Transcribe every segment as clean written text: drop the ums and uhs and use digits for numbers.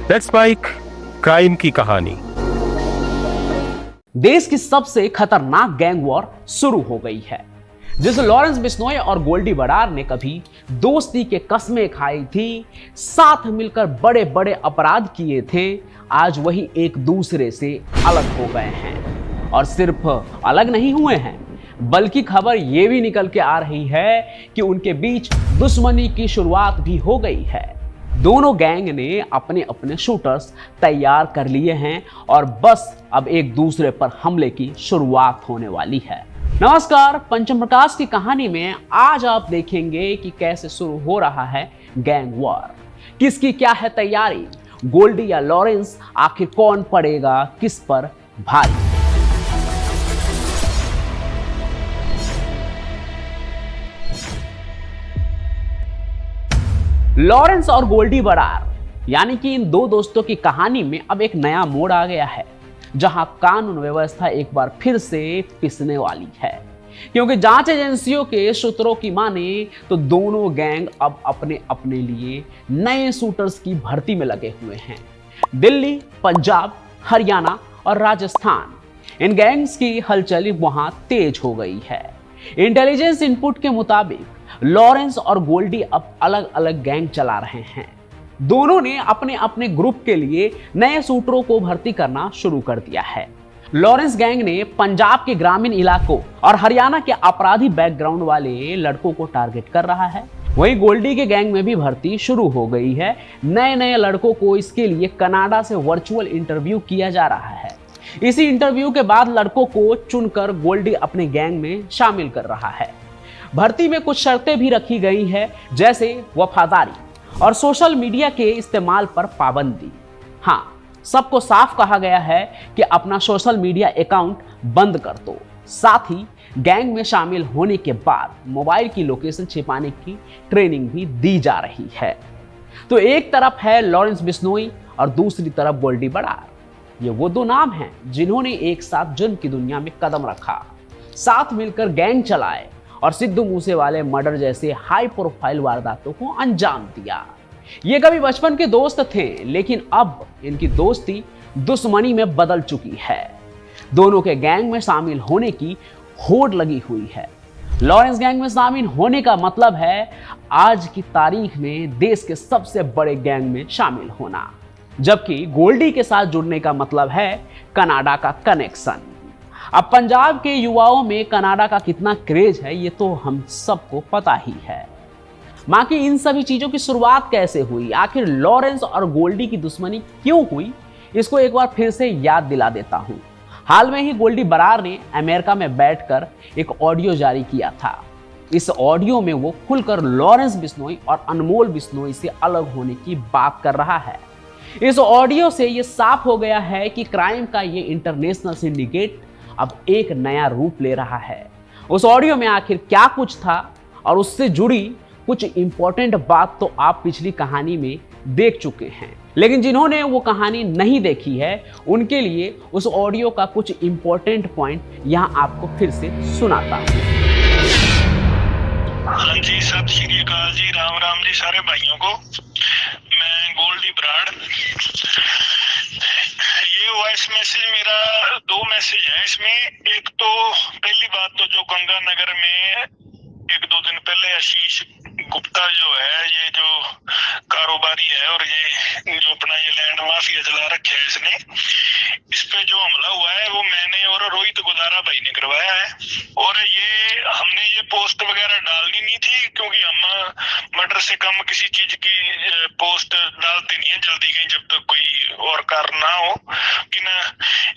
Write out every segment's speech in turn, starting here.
Let's bike crime की कहानी। देश की सबसे खतरनाक गैंग वॉर शुरू हो गई है। जिस लॉरेंस बिश्नोई और गोल्डी बरार ने कभी दोस्ती के कस्में खाई थी, साथ मिलकर बड़े बड़े अपराध किए थे, आज वही एक दूसरे से अलग हो गए हैं। और सिर्फ अलग नहीं हुए हैं, बल्कि खबर यह भी निकल के आ रही है कि उनके बीच दुश्मनी की शुरुआत भी हो गई है। दोनों गैंग ने अपने अपने शूटर्स तैयार कर लिए हैं और बस अब एक दूसरे पर हमले की शुरुआत होने वाली है। नमस्कार, पंचम प्रकाश की कहानी में आज आप देखेंगे कि कैसे शुरू हो रहा है गैंग वॉर, किसकी क्या है तैयारी, गोल्डी या लॉरेंस, आखिर कौन पड़ेगा किस पर भारी। लॉरेंस और गोल्डी बरार यानी कि इन दो दोस्तों की कहानी में अब एक नया मोड़ आ गया है, जहां कानून व्यवस्था एक बार फिर से पिसने वाली है। क्योंकि जांच एजेंसियों के सूत्रों की माने तो दोनों गैंग अब अपने अपने लिए नए शूटर्स की भर्ती में लगे हुए हैं। दिल्ली, पंजाब, हरियाणा और राजस्थान, इन गैंग्स की हलचल वहां तेज हो गई है। इंटेलिजेंस इनपुट के मुताबिक लॉरेंस और गोल्डी अब अलग अलग गैंग चला रहे हैं। दोनों ने अपने अपने ग्रुप के लिए नए शूटरों को भर्ती करना शुरू कर दिया है। लॉरेंस गैंग ने पंजाब के ग्रामीण इलाकों और हरियाणा के अपराधी बैकग्राउंड वाले लड़कों को टारगेट कर रहा है। वहीं गोल्डी के गैंग में भी भर्ती शुरू हो गई है। नए नए लड़कों को इसके लिए कनाडा से वर्चुअल इंटरव्यू किया जा रहा है। इसी इंटरव्यू के बाद लड़कों को चुनकर गोल्डी अपने गैंग में शामिल कर रहा है। भर्ती में कुछ शर्तें भी रखी गई है, जैसे वफादारी और सोशल मीडिया के इस्तेमाल पर पाबंदी। हाँ, सबको साफ कहा गया है कि अपना सोशल मीडिया अकाउंट बंद कर दो। साथ ही गैंग में शामिल होने के बाद मोबाइल की लोकेशन छिपाने की ट्रेनिंग भी दी जा रही है। तो एक तरफ है लॉरेंस बिश्नोई और दूसरी तरफ गोल्डी बरार। ये वो दो नाम हैं जिन्होंने एक साथ जुर्म की दुनिया में कदम रखा, साथ मिलकर गैंग चलाए और सिद्धू मूसेवाले मर्डर जैसे हाई प्रोफाइल वारदातों को अंजाम दिया। ये कभी बचपन के दोस्त थे, लेकिन अब इनकी दोस्ती दुश्मनी में बदल चुकी है। दोनों के गैंग में शामिल होने की होड़ लगी हुई है। लॉरेंस गैंग में शामिल होने का मतलब है आज की तारीख में देश के सबसे बड़े गैंग में शामिल होना, जबकि गोल्डी के साथ जुड़ने का मतलब है कनाडा का कनेक्शन। अब पंजाब के युवाओं में कनाडा का कितना क्रेज है ये तो हम सबको पता ही है। बाकी इन सभी चीजों की शुरुआत कैसे हुई, आखिर लॉरेंस और गोल्डी की दुश्मनी क्यों हुई, इसको एक बार फिर से याद दिला देता हूं। हाल में ही गोल्डी बरार ने अमेरिका में बैठकर एक ऑडियो जारी किया था। इस ऑडियो में वो खुलकर लॉरेंस बिश्नोई और अनमोल बिश्नोई से अलग होने की बात कर रहा है। इस ऑडियो से ये साफ हो गया है कि क्राइम का ये इंटरनेशनल सिंडिकेट अब एक नया रूप ले रहा है। उस ऑडियो में आखिर क्या कुछ था और उससे जुड़ी कुछ इंपॉर्टेंट बात तो आप पिछली कहानी में देख चुके हैं, लेकिन जिन्होंने वो कहानी नहीं देखी है उनके लिए उस ऑडियो का कुछ इंपॉर्टेंट पॉइंट यहां आपको फिर से सुनाता हूं। हाँ जी, सत श्री अकाल जी, राम राम जी सारे भाइयों को। मैं गोल्डी बराड़। ये वॉइस मैसेज मेरा दो मैसेज है इसमें। एक तो पहली बात तो जो गंगानगर में एक दो दिन पहले आशीष गुप्ता जो है, ये जो कारोबारी है और ये जो अपना ये लैंड माफिया चला रखे है, इसने इस पे जो हमला हुआ है वो मैंने और रोहित गोदारा भाई ने करवाया है। और ये हमने ये पोस्ट वगैरह डालनी नहीं थी, क्योंकि हम मर्डर से कम किसी चीज की पोस्ट डालते नहीं है जल्दी कहीं, जब तक कोई और कारण ना हो। कि ना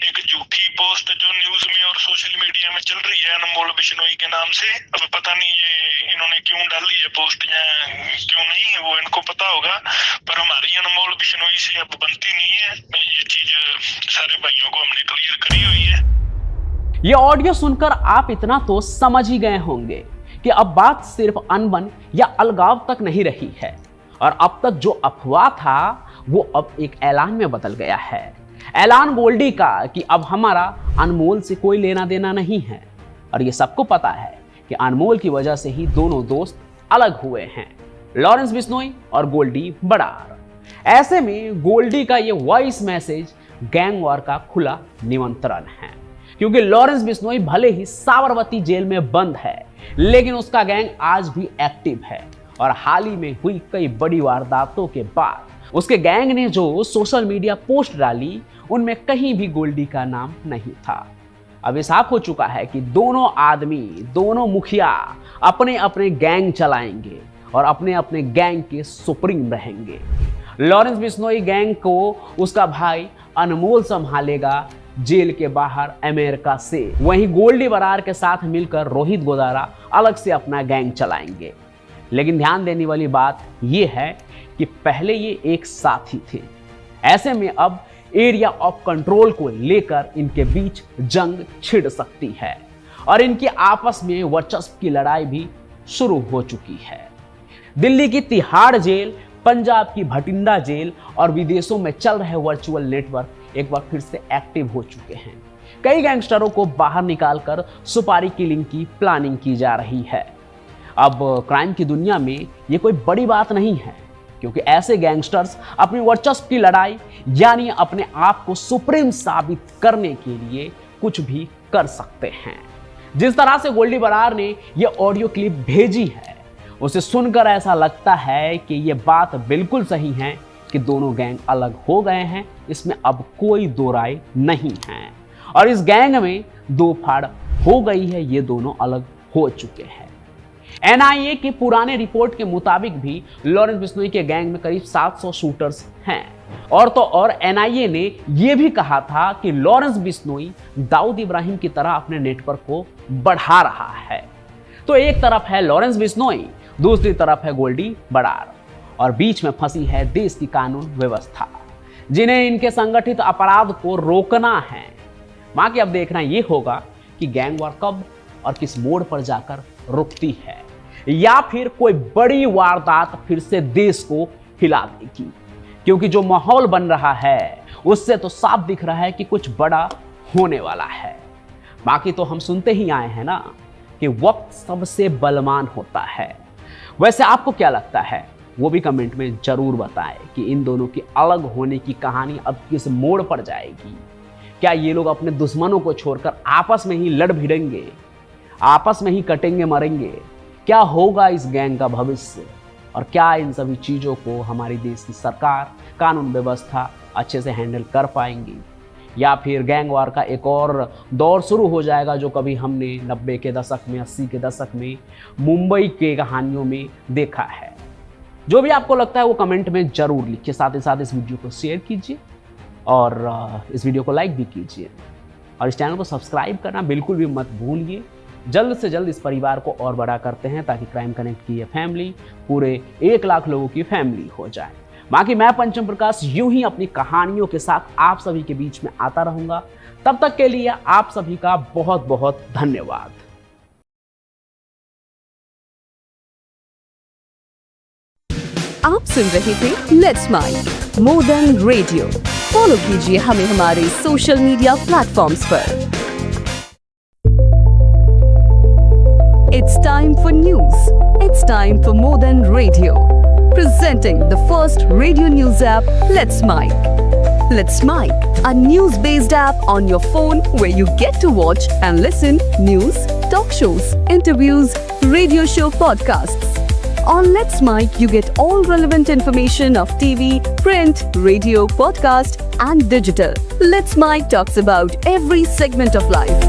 एक झूठी पोस्ट जो न्यूज में और सोशल मीडिया में चल रही है अनमोल बिश्नोई के नाम से, अब पता नहीं ये इन्होंने क्यों डाली है पोस्ट या क्यों नहीं है, वो इनको पता होगा। पर हमारी अनमोल बिश्नोई से अब बनती नहीं है। ये चीज सारे भाइयों को हमने क्लियर करी हुई है। ये ऑडियो सुनकर आप इतना तो समझ ही गए होंगे कि अब बात सिर्फ अनबन या अलगाव तक नहीं रही है, और अब तक जो अफवाह था वो अब एक ऐलान में बदल गया है। ऐलान गोल्डी का कि अब हमारा अनमोल से कोई लेना देना नहीं है, और ये सबको पता है कि अनमोल की वजह से ही दोनों दोस्त अलग हुए हैं, लॉरेंस बिश्नोई और गोल्डी बरार। ऐसे में गोल्डी का ये वॉइस मैसेज गैंग वॉर का खुला निमंत्रण है, क्योंकि लॉरेंस बिश्नोई भले ही साबरमती जेल में बंद है, लेकिन उसका गैंग आज भी एक्टिव है और हाल ही में हुई कई बड़ी वारदातों के बाद उसके गैंग ने जो सोशल मीडिया पोस्ट डाली उनमें कहीं भी गोल्डी का नाम नहीं था। अब ये साफ हो चुका है कि दोनों आदमी, दोनों मुखिया अपने अपने गैंग चलाएंगे और अपने अपने गैंग के सुप्रीम रहेंगे। लॉरेंस बिश्नोई गैंग को उसका भाई अनमोल संभालेगा जेल के बाहर अमेरिका से। वहीं गोल्डी बरार के साथ मिलकर रोहित गोदारा अलग से अपना गैंग चलाएंगे। लेकिन ध्यान देने वाली बात यह है कि पहले ये एक साथ ही थे। ऐसे में अब एरिया ऑफ कंट्रोल को लेकर इनके बीच जंग छिड़ सकती है और इनकी आपस में वर्चस्व की लड़ाई भी शुरू हो चुकी है। दिल्ली की तिहाड़ जेल, पंजाब की भटिंडा जेल और विदेशों में चल रहे वर्चुअल नेटवर्क एक बार फिर से एक्टिव हो चुके हैं। कई गैंगस्टरों को बाहर निकालकर सुपारी किलिंग की प्लानिंग की जा रही है। अब क्राइम की दुनिया में ये कोई बड़ी बात नहीं है, क्योंकि ऐसे गैंगस्टर्स अपनी वर्चस्व की लड़ाई यानी अपने आप को सुप्रीम साबित करने के लिए कुछ भी कर सकते हैं। जिस तरह से गोल्डी बरार ने यह ऑडियो क्लिप भेजी है, उसे सुनकर ऐसा लगता है कि यह बात बिल्कुल सही है कि दोनों गैंग अलग हो गए हैं। इसमें अब कोई दो राय नहीं है और इस गैंग में दो फाड़ हो गई है, ये दोनों अलग हो चुके हैं। एनआईए की पुराने रिपोर्ट के मुताबिक भी लॉरेंस बिश्नोई के गैंग में करीब 700 शूटर्स हैं। और तो और एनआईए ने यह भी कहा था कि लॉरेंस बिश्नोई दाऊद इब्राहिम की तरह अपने नेटवर्क को बढ़ा रहा है। तो एक तरफ है लॉरेंस बिश्नोई, दूसरी तरफ है गोल्डी बरार और बीच में फंसी है देश की कानून व्यवस्था, जिन्हें इनके संगठित अपराध को रोकना है। बाकी अब देखना यह होगा कि गैंग वॉर कब और किस मोड़ पर जाकर रुकती है, या फिर कोई बड़ी वारदात फिर से देश को हिला देगी। क्योंकि जो माहौल बन रहा है उससे तो साफ दिख रहा है कि कुछ बड़ा होने वाला है। बाकी तो हम सुनते ही आए हैं ना कि वक्त सबसे बलवान होता है। वैसे आपको क्या लगता है वो भी कमेंट में जरूर बताएं कि इन दोनों की अलग होने की कहानी अब किस मोड़ पर जाएगी। क्या ये लोग अपने दुश्मनों को छोड़कर आपस में ही लड़ भिड़ेंगे, आपस में ही कटेंगे मरेंगे? क्या होगा इस गैंग का भविष्य और क्या इन सभी चीज़ों को हमारी देश की सरकार, कानून व्यवस्था अच्छे से हैंडल कर पाएंगी, या फिर गैंग वार का एक और दौर शुरू हो जाएगा जो कभी हमने 90 के दशक में, 80 के दशक में मुंबई के कहानियों में देखा है? जो भी आपको लगता है वो कमेंट में जरूर लिखिए। साथ ही साथ इस वीडियो को शेयर कीजिए और इस वीडियो को लाइक भी कीजिए और इस चैनल को सब्सक्राइब करना बिल्कुल भी मत भूलिए। जल्द से जल्द इस परिवार को और बड़ा करते हैं ताकि क्राइम कनेक्ट की ये फैमिली पूरे 1 लाख लोगों की फैमिली हो जाए। बाकी मैं पंचम प्रकाश यूं ही अपनी कहानियों के साथ आप सभी के बीच में आता रहूंगा। तब तक के लिए आप सभी का बहुत बहुत धन्यवाद। आप सुन रहे थे let's mic more than radio. Follow कीजिए हमें हमारे सोशल मीडिया प्लेटफॉर्म्स पर। It's time for news. It's time for more than radio. Presenting the first radio news app, Let's Mic. Let's Mic, a news-based app on your phone where you get to watch and listen news, talk shows, interviews, radio show podcasts. On Let's Mic, you get all relevant information of TV, print, radio, podcast, and digital. Let's Mic talks about every segment of life.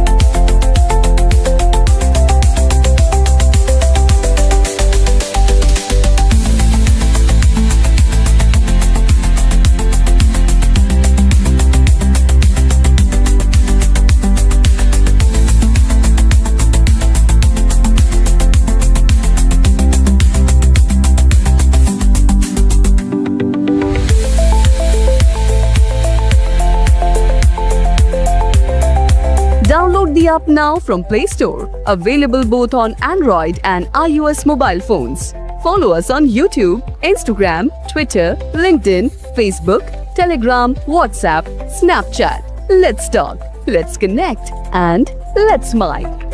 Download the app now from Play Store. Available both on Android and iOS mobile phones. Follow us on YouTube, Instagram, Twitter, LinkedIn, Facebook, Telegram, WhatsApp, Snapchat. Let's talk, let's connect, and let's mic.